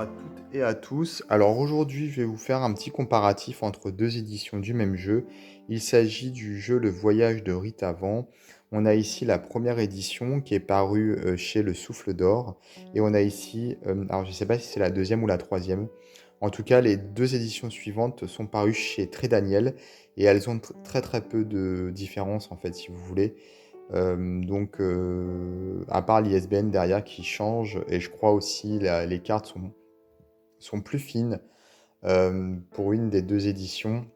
à toutes et à tous. Alors aujourd'hui, je vais vous faire un petit comparatif entre deux éditions du même jeu. Il s'agit du jeu Le Voyage de Ritavan. On a ici la première édition qui est parue chez Le Souffle d'Or. Et on a ici, alors je ne sais pas si c'est la deuxième ou la troisième. En tout cas, les deux éditions suivantes sont parues chez Très Daniel. Et elles ont très très peu de différence en fait, si vous voulez. À part l'ISBN derrière qui change, et je crois aussi les cartes sont plus fines pour une des deux éditions.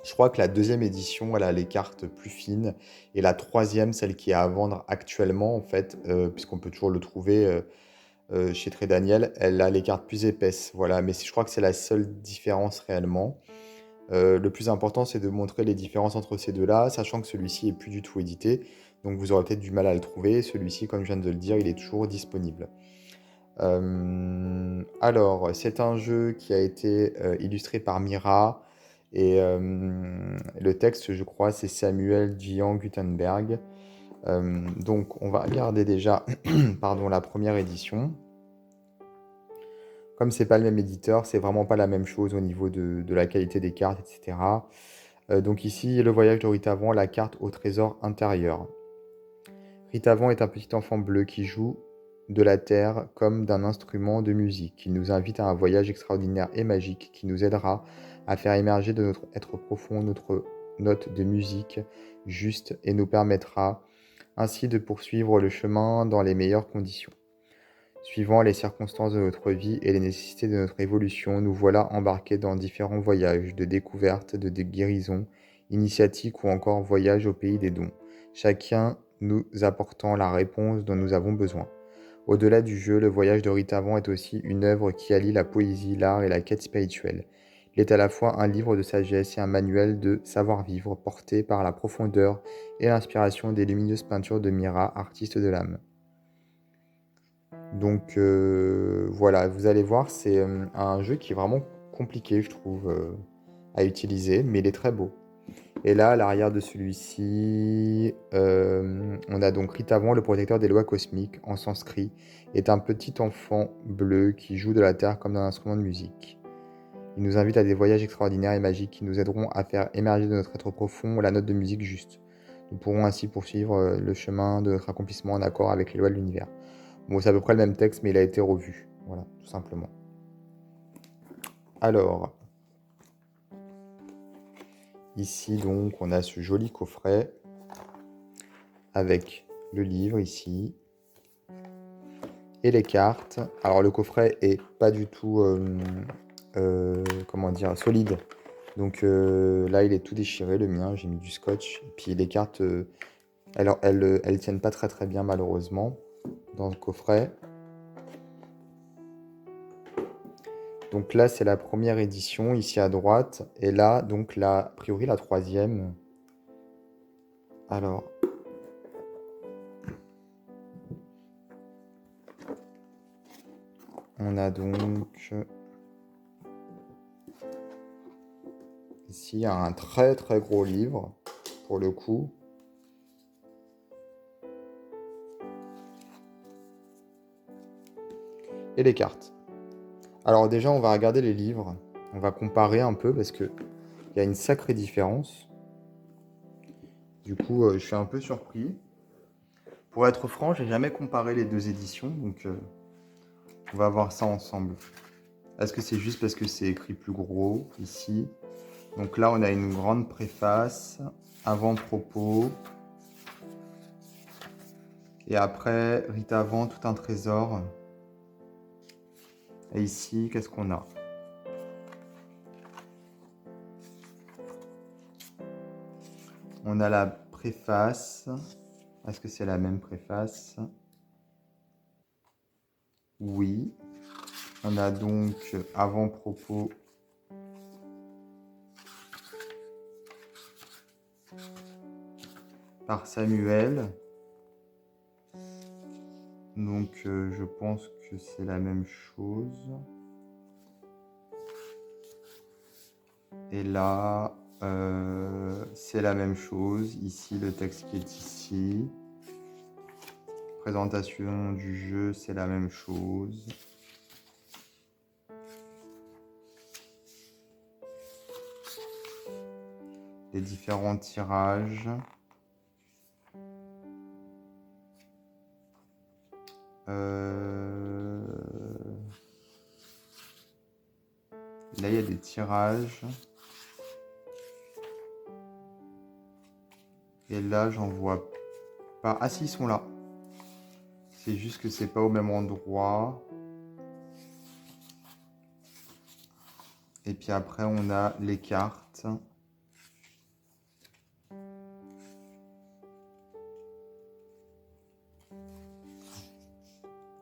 Je crois que la deuxième édition, elle a les cartes plus fines, et la troisième, celle qui est à vendre actuellement, en fait, puisqu'on peut toujours le trouver chez Très Daniel, elle a les cartes plus épaisses. Voilà, mais je crois que c'est la seule différence réellement. Le plus important, c'est de montrer les différences entre ces deux-là, sachant que celui-ci est plus du tout édité, donc vous aurez peut-être du mal à le trouver. Celui-ci, comme je viens de le dire, il est toujours disponible. Alors, c'est un jeu qui a été illustré par Mira, et le texte, je crois, c'est Samuel Gian Gutenberg. Donc, on va regarder déjà pardon, la première édition. Comme c'est pas le même éditeur, c'est vraiment pas la même chose au niveau de la qualité des cartes, etc. Donc ici, le voyage de Ritavan, la carte au trésor intérieur. Ritavan est un petit enfant bleu qui joue de la terre comme d'un instrument de musique. Il nous invite à un voyage extraordinaire et magique qui nous aidera à faire émerger de notre être profond notre note de musique juste et nous permettra ainsi de poursuivre le chemin dans les meilleures conditions. Suivant les circonstances de notre vie et les nécessités de notre évolution, nous voilà embarqués dans différents voyages de découverte, de guérison, initiatiques ou encore voyages au pays des dons, chacun nous apportant la réponse dont nous avons besoin. Au-delà du jeu, le voyage de Ritavan est aussi une œuvre qui allie la poésie, l'art et la quête spirituelle. Il est à la fois un livre de sagesse et un manuel de savoir-vivre porté par la profondeur et l'inspiration des lumineuses peintures de Mira, artiste de l'âme. Donc voilà, vous allez voir, c'est un jeu qui est vraiment compliqué, je trouve, à utiliser, mais il est très beau. Et là, à l'arrière de celui-ci, on a donc Ritavan, le protecteur des lois cosmiques, en sanskrit, est un petit enfant bleu qui joue de la terre comme d'un instrument de musique. Il nous invite à des voyages extraordinaires et magiques qui nous aideront à faire émerger de notre être profond la note de musique juste. Nous pourrons ainsi poursuivre le chemin de notre accomplissement en accord avec les lois de l'univers. Bon, c'est à peu près le même texte, mais il a été revu. Voilà, tout simplement. Alors, ici, donc, on a ce joli coffret avec le livre ici et les cartes. Alors, le coffret est pas du tout, comment dire, solide. Donc là, il est tout déchiré, le mien. J'ai mis du scotch. Et puis les cartes, elles tiennent pas très très bien, malheureusement, dans le coffret. Donc là, c'est la première édition, ici à droite. Et là, donc, a priori, la troisième. Alors, on a donc ici un très très gros livre, pour le coup. Et les cartes. Alors déjà, on va regarder les livres. On va comparer un peu parce que il y a une sacrée différence. Du coup, je suis un peu surpris. Pour être franc, j'ai jamais comparé les deux éditions, donc on va voir ça ensemble. Est-ce que c'est juste parce que c'est écrit plus gros ici? Donc là, on a une grande préface, avant-propos. Et après, Ritavan, tout un trésor. Et ici, qu'est-ce qu'on a? On a la préface. Est-ce que c'est la même préface? Oui. On a donc avant-propos par Samuel. Donc je pense que c'est la même chose. Et là, c'est la même chose. Ici, le texte qui est ici. Présentation du jeu, c'est la même chose. les différents tirages. Là, il y a des tirages. Et là, j'en vois pas. Ah si, ils sont là. C'est juste que c'est pas au même endroit. Et puis après, on a les cartes.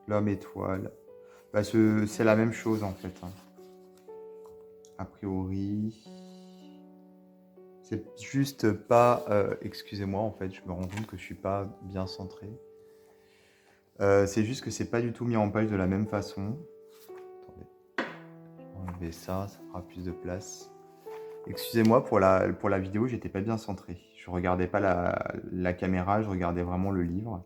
L'homme étoile. Bah, c'est la même chose en fait. A priori. C'est juste pas... excusez-moi, en fait, je me rends compte que je suis pas bien centré. C'est juste que c'est pas du tout mis en page de la même façon. Attendez. Je vais enlever ça, ça fera plus de place. Excusez-moi pour la vidéo, j'étais pas bien centré. Je regardais pas la caméra, je regardais vraiment le livre.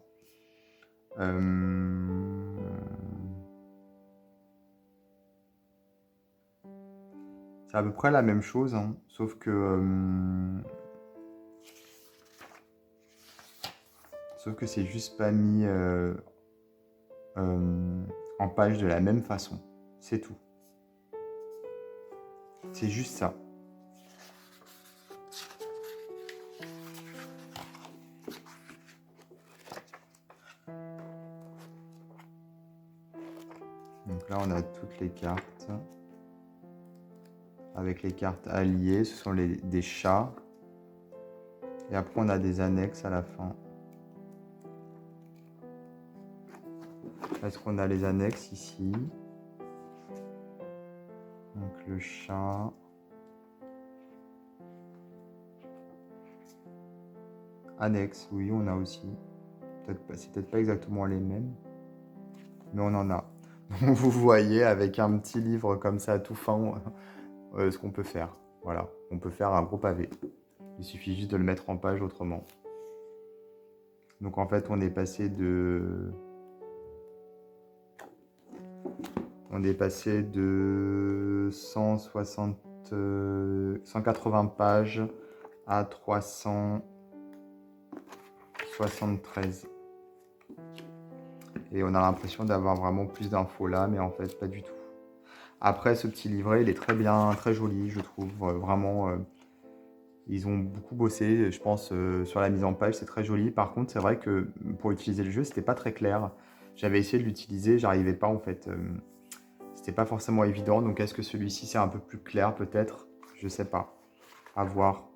C'est à peu près la même chose, hein, sauf que c'est juste pas mis en page de la même façon. C'est tout. C'est juste ça. Donc là, on a toutes les cartes. Avec les cartes alliées, ce sont des chats. Et après, on a des annexes à la fin. Est-ce qu'on a les annexes ici? Donc le chat. Annexe, oui, on a aussi. C'est peut-être pas exactement les mêmes, mais on en a. Donc vous voyez, avec un petit livre comme ça, tout fin, ce qu'on peut faire. Voilà, on peut faire un gros pavé. Il suffit juste de le mettre en page autrement. Donc en fait, on est passé de 180 pages à 373. Et on a l'impression d'avoir vraiment plus d'infos là, mais en fait, pas du tout. Après, ce petit livret, il est très bien, très joli, je trouve. Vraiment, ils ont beaucoup bossé, je pense, sur la mise en page, c'est très joli. Par contre, c'est vrai que pour utiliser le jeu, c'était pas très clair. J'avais essayé de l'utiliser, j'arrivais pas en fait. C'était pas forcément évident. Donc, est-ce que celui-ci, c'est un peu plus clair peut-être? Je sais pas. À voir.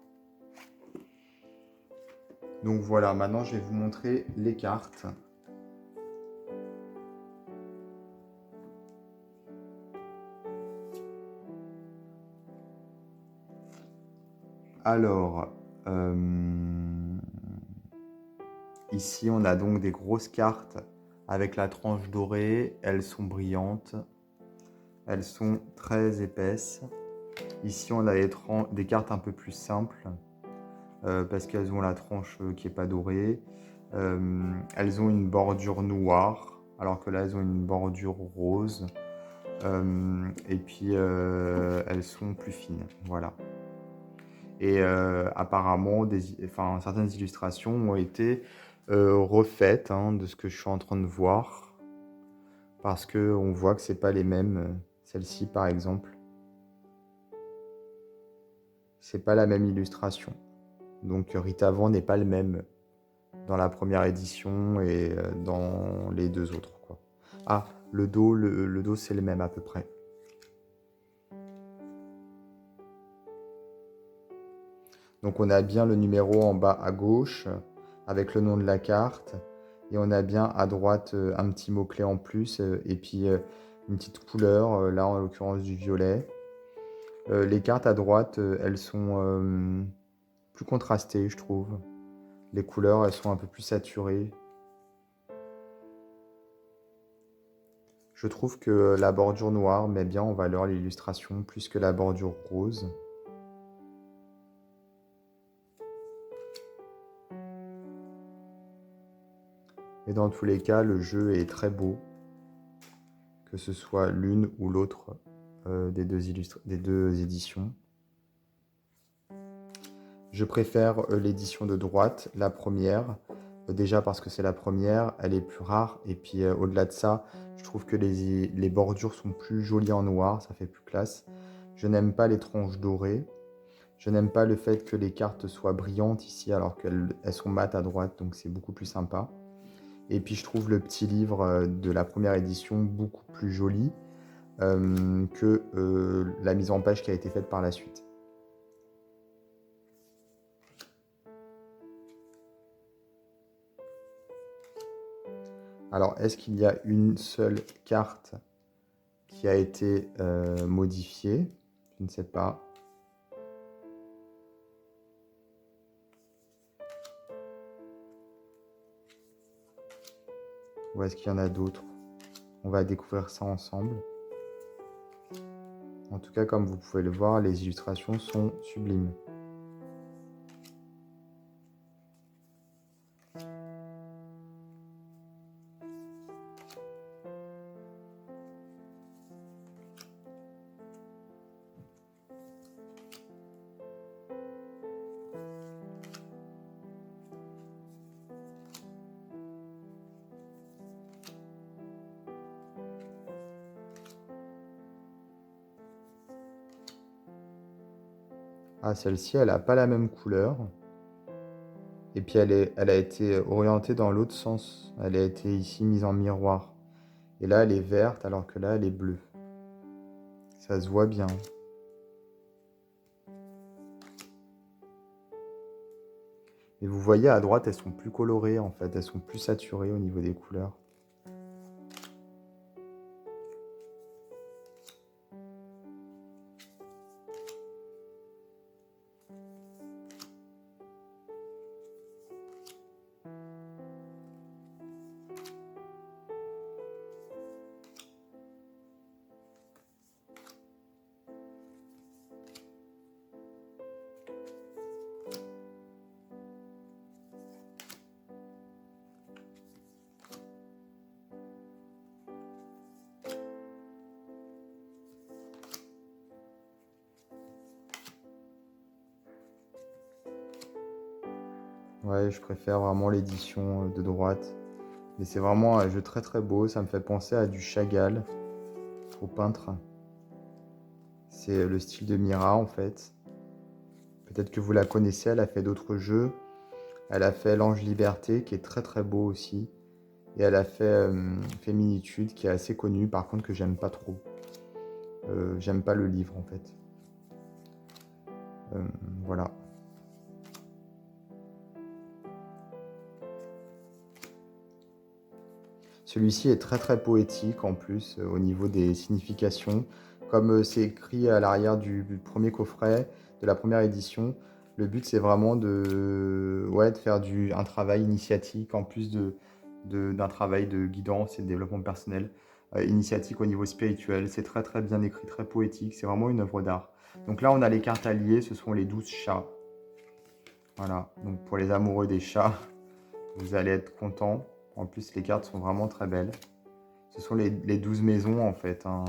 Donc voilà, maintenant, je vais vous montrer les cartes. Alors, ici, on a donc des grosses cartes avec la tranche dorée. Elles sont brillantes. Elles sont très épaisses. Ici, on a des cartes un peu plus simples parce qu'elles ont la tranche qui n'est pas dorée. Elles ont une bordure noire, alors que là, elles ont une bordure rose. Et puis, elles sont plus fines. Voilà. Et apparemment, certaines illustrations ont été refaites de ce que je suis en train de voir. Parce qu'on voit que ce n'est pas les mêmes. Celle-ci, par exemple. C'est pas la même illustration. Donc Rita Van n'est pas le même dans la première édition et dans les deux autres, quoi. Ah, le dos c'est le même à peu près. Donc on a bien le numéro en bas à gauche avec le nom de la carte. Et on a bien à droite un petit mot-clé en plus et puis une petite couleur, là en l'occurrence du violet. Les cartes à droite, elles sont plus contrastées, je trouve. Les couleurs, elles sont un peu plus saturées. Je trouve que la bordure noire met bien en valeur l'illustration plus que la bordure rose. Mais dans tous les cas, le jeu est très beau, que ce soit l'une ou l'autre des deux éditions. Je préfère l'édition de droite, la première. Déjà parce que c'est la première, elle est plus rare. Et puis au-delà de ça, je trouve que les bordures sont plus jolies en noir, ça fait plus classe. Je n'aime pas les tranches dorées. Je n'aime pas le fait que les cartes soient brillantes ici alors qu'elles sont mates à droite, donc c'est beaucoup plus sympa. Et puis je trouve le petit livre de la première édition beaucoup plus joli que la mise en page qui a été faite par la suite. Alors, est-ce qu'il y a une seule carte qui a été modifiée? Je ne sais pas. Ou est-ce qu'il y en a d'autres? On va découvrir ça ensemble. En tout cas, comme vous pouvez le voir, les illustrations sont sublimes. Ah, celle-ci, elle n'a pas la même couleur. Et puis, elle a été orientée dans l'autre sens. Elle a été ici mise en miroir. Et là, elle est verte, alors que là, elle est bleue. Ça se voit bien. Et vous voyez, à droite, elles sont plus colorées, en fait. Elles sont plus saturées au niveau des couleurs. Ouais, je préfère vraiment l'édition de droite. Mais c'est vraiment un jeu très très beau. Ça me fait penser à du Chagall, au peintre. C'est le style de Mira en fait. Peut-être que vous la connaissez, elle a fait d'autres jeux. Elle a fait L'Ange Liberté, qui est très très beau aussi. Et elle a fait Féminitude, qui est assez connu, par contre que j'aime pas trop. J'aime pas le livre en fait. Voilà. Celui-ci est très très poétique en plus au niveau des significations. Comme c'est écrit à l'arrière du premier coffret, de la première édition, le but c'est vraiment de faire un travail initiatique en plus d'un travail de guidance et de développement personnel, initiatique au niveau spirituel. C'est très très bien écrit, très poétique, c'est vraiment une œuvre d'art. Donc là on a les cartes alliées, ce sont les 12 chats. Voilà, donc pour les amoureux des chats, vous allez être contents. En plus, les cartes sont vraiment très belles. Ce sont les 12 maisons, en fait. Hein.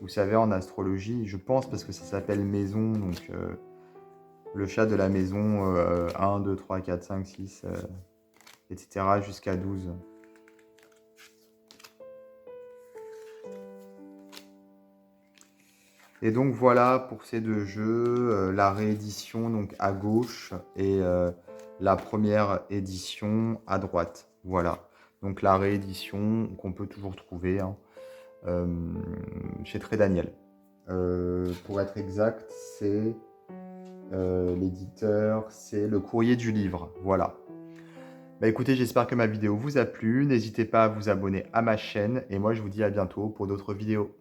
Vous savez, en astrologie, je pense, parce que ça s'appelle maison, donc le chat de la maison 1, 2, 3, 4, 5, 6, etc. jusqu'à 12. Et donc voilà pour ces deux jeux, la réédition donc à gauche et la première édition à droite. Voilà, donc la réédition qu'on peut toujours trouver hein, chez Très Daniel. Pour être exact, c'est l'éditeur, c'est le Courrier du Livre. Voilà. Bah écoutez, j'espère que ma vidéo vous a plu. N'hésitez pas à vous abonner à ma chaîne et moi je vous dis à bientôt pour d'autres vidéos.